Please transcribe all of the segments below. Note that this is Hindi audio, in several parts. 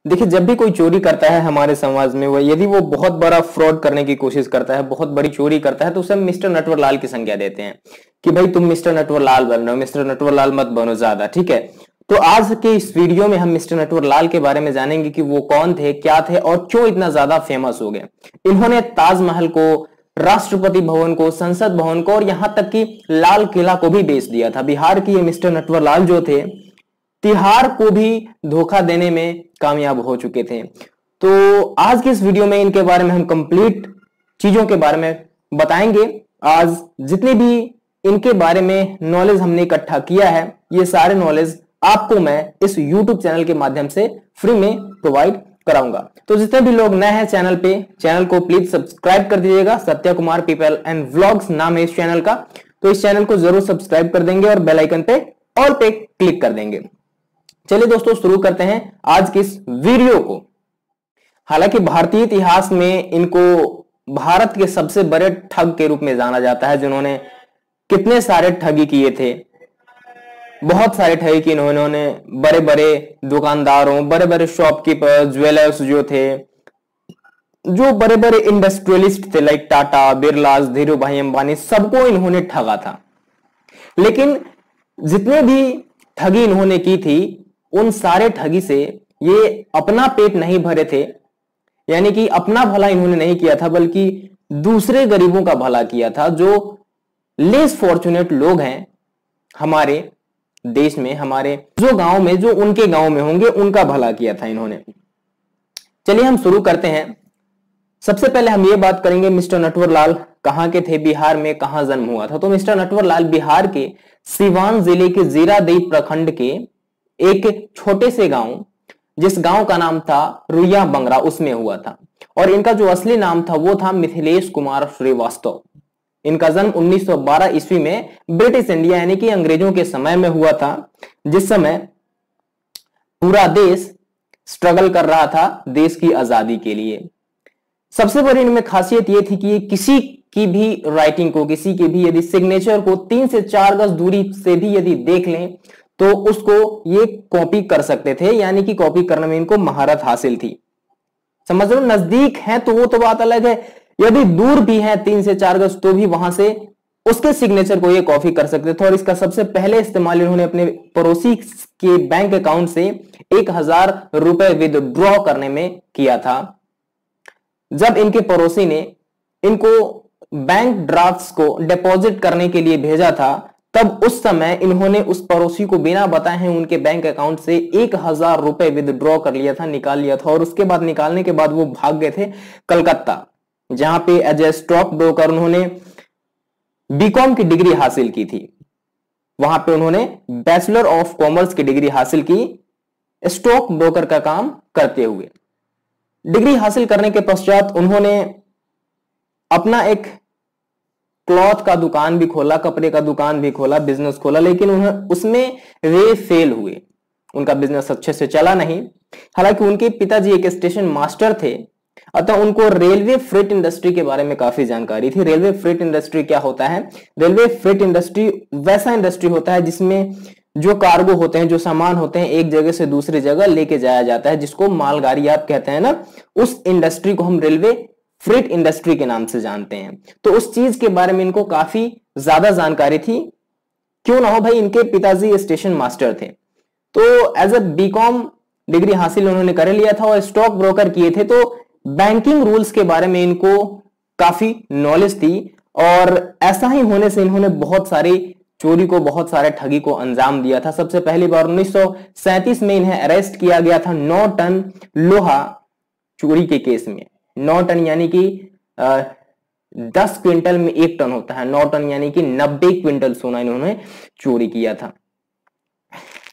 देखिए, जब भी कोई चोरी करता है हमारे समाज में, वो यदि वो बहुत बड़ा फ्रॉड करने की कोशिश करता है, बहुत बड़ी चोरी करता है, तो उसे हम मिस्टर नटवरलाल की संज्ञा देते हैं कि भाई तुम मिस्टर नटवरलाल बन रहे हो, मिस्टर नटवरलाल मत बनो ज्यादा, ठीक है। तो आज के इस वीडियो में हम मिस्टर नटवरलाल के बारे में जानेंगे कि वो कौन थे, क्या थे और क्यों इतना ज्यादा फेमस हो गए। इन्होंने ताजमहल को, राष्ट्रपति भवन को, संसद भवन को और यहां तक कि लाल किला को भी बेच दिया था। बिहार के ये मिस्टर नटवरलाल जो थे, तिहाड़ को भी धोखा देने में कामयाब हो चुके थे। तो आज की इस वीडियो में इनके बारे में हम कंप्लीट चीजों के बारे में बताएंगे। आज जितने भी इनके बारे में नॉलेज हमने इकट्ठा किया है, ये सारे नॉलेज आपको मैं इस YouTube चैनल के माध्यम से फ्री में प्रोवाइड कराऊंगा। तो जितने भी लोग नए हैं चैनल पे, चैनल को प्लीज सब्सक्राइब कर दीजिएगा। Satya Kumar people and vlogs नाम है इस चैनल का, तो इस चैनल को जरूर सब्सक्राइब कर देंगे और बेल आइकन पे ऑल पे क्लिक कर देंगे। चलिए दोस्तों, शुरू करते हैं आज की इस वीडियो को। हालांकि भारतीय इतिहास में इनको भारत के सबसे बड़े ठग के रूप में जाना जाता है, जिन्होंने कितने सारे ठगी किए थे, बहुत सारे ठगी किए इन्होंने बड़े बड़े दुकानदारों, बड़े बड़े शॉपकीपर, ज्वेलर्स जो थे, जो बड़े बड़े इंडस्ट्रियलिस्ट थे लाइक टाटा, बिरला, धीरू भाई अंबानी, सबको इन्होंने ठगा था। लेकिन जितने भी ठगी इन्होंने की थी, उन सारे ठगी से ये अपना पेट नहीं भरे थे, यानी कि अपना भला इन्होंने नहीं किया था, बल्कि दूसरे गरीबों का भला किया था। जो लेस फॉर्चुनेट लोग हैं हमारे देश में, हमारे जो गांव में, जो उनके गांव में होंगे, उनका भला किया था इन्होंने। चलिए हम शुरू करते हैं। सबसे पहले हम ये बात करेंगे मिस्टर नटवरलाल कहां के थे, बिहार में कहां जन्म हुआ था। तो मिस्टर नटवरलाल बिहार के सीवान जिले के जीरादेई प्रखंड के एक छोटे से गांव, जिस गांव का नाम था रुइया बंगरा, उसमें हुआ था। और इनका जो असली नाम था वो था मिथिलेश कुमार श्रीवास्तव। इनका जन्म 1912 ईस्वी में ब्रिटिश इंडिया यानी कि अंग्रेजों के समय में हुआ था, जिस समय पूरा देश स्ट्रगल कर रहा था देश की आजादी के लिए। सबसे बड़ी इनमें खासियत यह थी कि ये किसी की भी राइटिंग को, किसी के भी यदि सिग्नेचर को 3 से 4 गज दूरी से भी यदि देख लें तो उसको ये कॉपी कर सकते थे, यानी कि कॉपी करने में इनको महारत हासिल थी। समझ लो, नजदीक है तो वो तो बात अलग है, यदि दूर भी है 3 से 4 गज तो भी वहां से उसके सिग्नेचर को ये कॉपी कर सकते थे। और इसका सबसे पहले इस्तेमाल इन्होंने अपने पड़ोसी के बैंक अकाउंट से 1000 रुपए विदड्रॉ करने में किया था। जब इनके पड़ोसी ने इनको बैंक ड्राफ्ट्स को डिपॉजिट करने के लिए भेजा था, तब उस समय इन्होंने उस पड़ोसी को बिना बताए हैं उनके बैंक अकाउंट से 1000 रुपए विदड्रॉ कर लिया था, निकाल लिया था। और उसके बाद निकालने के बाद वो भाग गए थे कलकत्ता, जहां पे एज ए स्टॉक ब्रोकर उन्होंने बीकॉम की डिग्री हासिल की थी। वहां पे उन्होंने बैचलर ऑफ कॉमर्स की डिग्री हासिल की, स्टॉक ब्रोकर का काम करते हुए। डिग्री हासिल करने के पश्चात उन्होंने अपना एक क्लॉथ का दुकान भी खोला, कपड़े का दुकान भी खोला, बिजनेस खोला, लेकिन उन्हें उसमें वे फेल हुए। उनका बिजनेस अच्छे से चला नहीं। हालांकि उनके पिताजी एक स्टेशन मास्टर थे, अतः उनको रेलवे फ्रेट इंडस्ट्री के बारे में काफी जानकारी थी। रेलवे फ्रेट इंडस्ट्री क्या होता है? रेलवे फ्रेट इंडस्ट्री वैसा इंडस्ट्री होता है जिसमें जो कार्गो होते हैं, जो सामान होते हैं, एक जगह से दूसरी जगह लेके जाया जाता है, जिसको मालगाड़ी आप कहते हैं ना, उस इंडस्ट्री को हम रेलवे फ्रेट इंडस्ट्री के नाम से जानते हैं। तो उस चीज के बारे में इनको काफी ज्यादा जानकारी थी। क्यों ना हो भाई, इनके पिताजी स्टेशन मास्टर थे। तो एज अ बीकॉम डिग्री हासिल उन्होंने कर लिया था और स्टॉक ब्रोकर किए थे, तो बैंकिंग रूल्स के बारे में इनको काफी नॉलेज थी। और ऐसा ही होने से इन्होंने बहुत सारी चोरी को, बहुत सारे ठगी को अंजाम दिया था। सबसे पहली बार 1937 में इन्हें अरेस्ट किया गया था 9 टन लोहा चोरी के केस में। 9 टन यानी कि 10 क्विंटल में 1 टन होता है। 9 टन यानी कि 90 क्विंटल सोना इन्होंने चोरी किया था।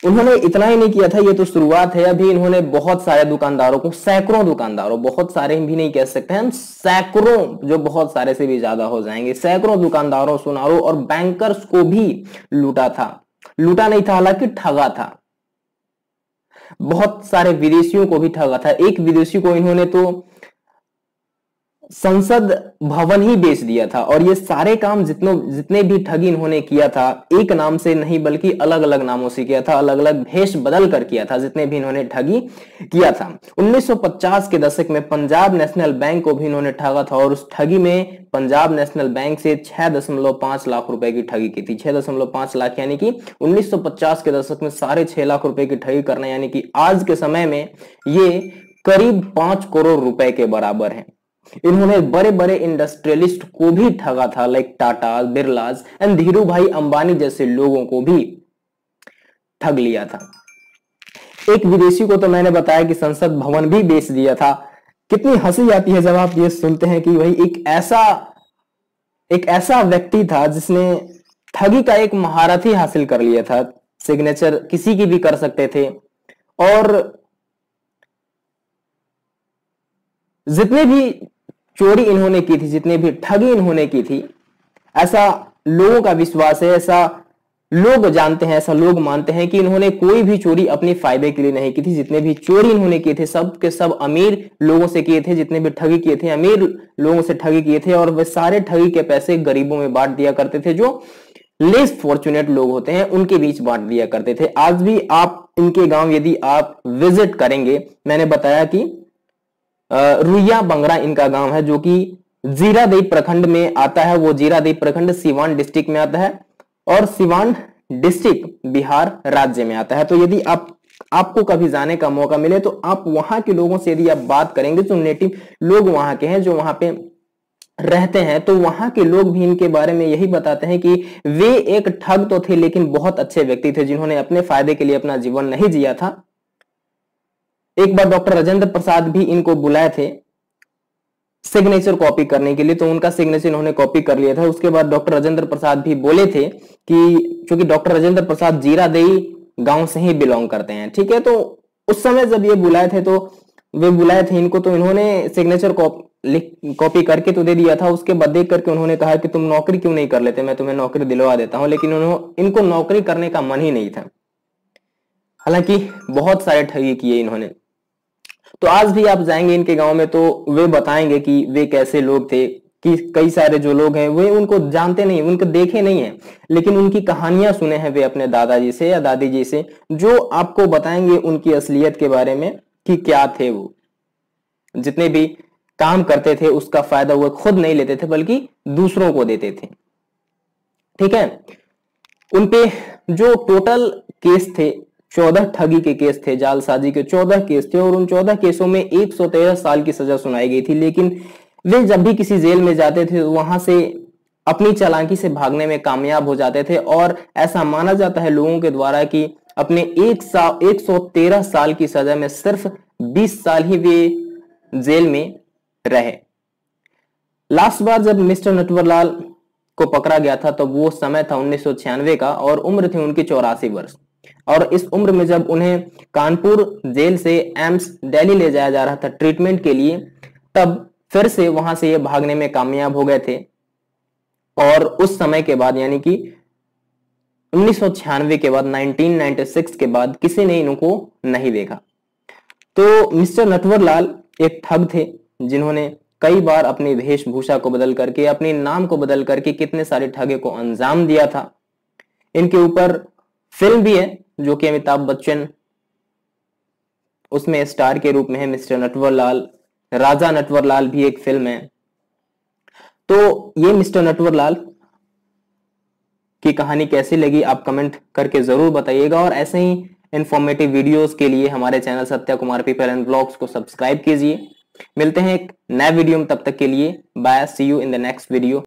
उन्होंने इतना ही नहीं किया था, ये तो शुरुआत है। अभी इन्होंने बहुत सारे दुकानदारों को, सैकड़ों दुकानदारों, बहुत सारे भी नहीं कह सकते हम, सैकड़ों, जो बहुत सारे से भी ज्यादा हो जाएंगे, सैकड़ों दुकानदारों, सुनारों और बैंकर्स को भी लूटा था। लूटा नहीं था, हालांकि ठगा था। बहुत सारे विदेशियों को भी ठगा था। एक विदेशी को इन्होंने तो संसद भवन ही बेच दिया था। और ये सारे काम जितने भी ठगी इन्होंने किया था, एक नाम से नहीं बल्कि अलग अलग नामों से किया था, अलग अलग भेष बदल कर किया था, जितने भी इन्होंने ठगी किया था। 1950 के दशक में पंजाब नेशनल बैंक को भी इन्होंने ठगा था, और उस ठगी में पंजाब नेशनल बैंक से 6.5 लाख रुपए की ठगी की थी। 6.5 लाख, यानी कि 1950 के दशक में 6.5 लाख रुपए की ठगी करना, यानी कि आज के समय में ये करीब 5 करोड़ रुपए के बराबर है। इन्होंने बड़े बड़े इंडस्ट्रियलिस्ट को भी ठगा था, लाइक टाटा, बिरलास एंड धीरू भाई अंबानी जैसे लोगों को भी ठग लिया था। एक विदेशी को तो मैंने बताया कि संसद भवन भी बेच दिया था। कितनी हंसी आती है जब आप ये सुनते हैं कि भाई एक ऐसा व्यक्ति था जिसने ठगी का एक महारथी हासिल कर लिया था। सिग्नेचर किसी की भी कर सकते थे, और जितने भी चोरी इन्होंने की थी, जितने भी ठगी इन्होंने की थी, ऐसा लोगों का विश्वास है, ऐसा लोग जानते हैं, ऐसा लोग मानते हैं कि इन्होंने कोई भी चोरी अपने फायदे के लिए नहीं की थी। जितने भी चोरी इन्होंने किए थे सब के सब अमीर लोगों से किए थे। जितने भी ठगी किए थे अमीर लोगों से ठगी किए थे, और वे सारे ठगी के पैसे गरीबों में बांट दिया करते थे, जो लेस फॉर्चुनेट लोग होते हैं उनके बीच बांट दिया करते थे। आज भी आप इनके गांव यदि आप विजिट करेंगे, मैंने बताया कि रुइया बंगरा इनका गांव है, जो कि जीरादेई प्रखंड में आता है। वो जीरादेई प्रखंड सीवान डिस्ट्रिक्ट में आता है, और सीवान डिस्ट्रिक्ट बिहार राज्य में आता है। तो यदि आपको कभी जाने का मौका मिले तो आप वहां के लोगों से यदि आप बात करेंगे, जो नेटिव लोग वहां के हैं, जो वहां पे रहते हैं, तो वहां के लोग भी इनके बारे में यही बताते हैं कि वे एक ठग तो थे लेकिन बहुत अच्छे व्यक्ति थे, जिन्होंने अपने फायदे के लिए अपना जीवन नहीं जिया था। एक बार डॉक्टर राजेंद्र प्रसाद भी इनको बुलाए थे सिग्नेचर कॉपी करने के लिए, तो उनका सिग्नेचर इन्होंने कॉपी कर लिया था। उसके बाद डॉक्टर राजेंद्र प्रसाद भी बोले थे कि चूंकि डॉक्टर राजेंद्र प्रसाद जीरादेई गांव से ही बिलोंग करते हैं, ठीक है, तो उस समय जब ये बुलाए थे तो वे बुलाए थे इनको, तो इन्होंने सिग्नेचर कॉपी करके तो दे दिया था। उसके बाद देख करके उन्होंने कहा कि तुम नौकरी क्यों नहीं कर लेते, मैं तुम्हें नौकरी दिलवा देता हूं। लेकिन इनको नौकरी करने का मन ही नहीं था, हालांकि बहुत सारे ठगी किए इन्होंने। तो आज भी आप जाएंगे इनके गांव में तो वे बताएंगे कि वे कैसे लोग थे, कि कई सारे जो लोग हैं वे उनको जानते नहीं, उनको देखे नहीं है, लेकिन उनकी कहानियां सुने हैं वे अपने दादाजी से या दादी जी से, जो आपको बताएंगे उनकी असलियत के बारे में कि क्या थे वो। जितने भी काम करते थे उसका फायदा वो खुद नहीं लेते थे बल्कि दूसरों को देते थे, ठीक है। उनपे जो टोटल केस थे 14 ठगी के केस थे, जालसाजी के 14 केस थे, और उन 14 केसों में 113 साल की सजा सुनाई गई थी। लेकिन वे जब भी किसी जेल में जाते थे वहां से अपनी चालाकी से भागने में कामयाब हो जाते थे, और ऐसा माना जाता है लोगों के द्वारा कि अपने 113 साल की सजा में सिर्फ 20 साल ही वे जेल में रहे। लास्ट बार जब मिस्टर नटवरलाल को पकड़ा गया था तो वो समय था 1996 का, और उम्र थी उनकी 84 वर्ष। और इस उम्र में जब उन्हें कानपुर जेल से एम्स दिल्ली ले जाया जा रहा था ट्रीटमेंट के लिए, तब फिर से वहां से ये भागने में कामयाब हो गए थे। और उस समय के बाद यानी कि 1996 के बाद 1996 के बाद किसी ने इनको नहीं देखा। तो मिस्टर नटवरलाल एक ठग थे, जिन्होंने कई बार अपनी वेशभूषा को बदल करके, अपने नाम को बदल करके कितने सारे ठगे को अंजाम दिया था। इनके ऊपर फिल्म भी है जो कि अमिताभ बच्चन उसमें स्टार के रूप में है, मिस्टर नटवरलाल, राजा नटवरलाल भी एक फिल्म है। तो ये मिस्टर नटवरलाल की कहानी कैसी लगी आप कमेंट करके जरूर बताइएगा, और ऐसे ही इंफॉर्मेटिव वीडियोस के लिए हमारे channel Satya Kumar people and blogs को सब्सक्राइब कीजिए। मिलते हैं एक नए वीडियो में, तब तक के लिए bye, see you in the next video.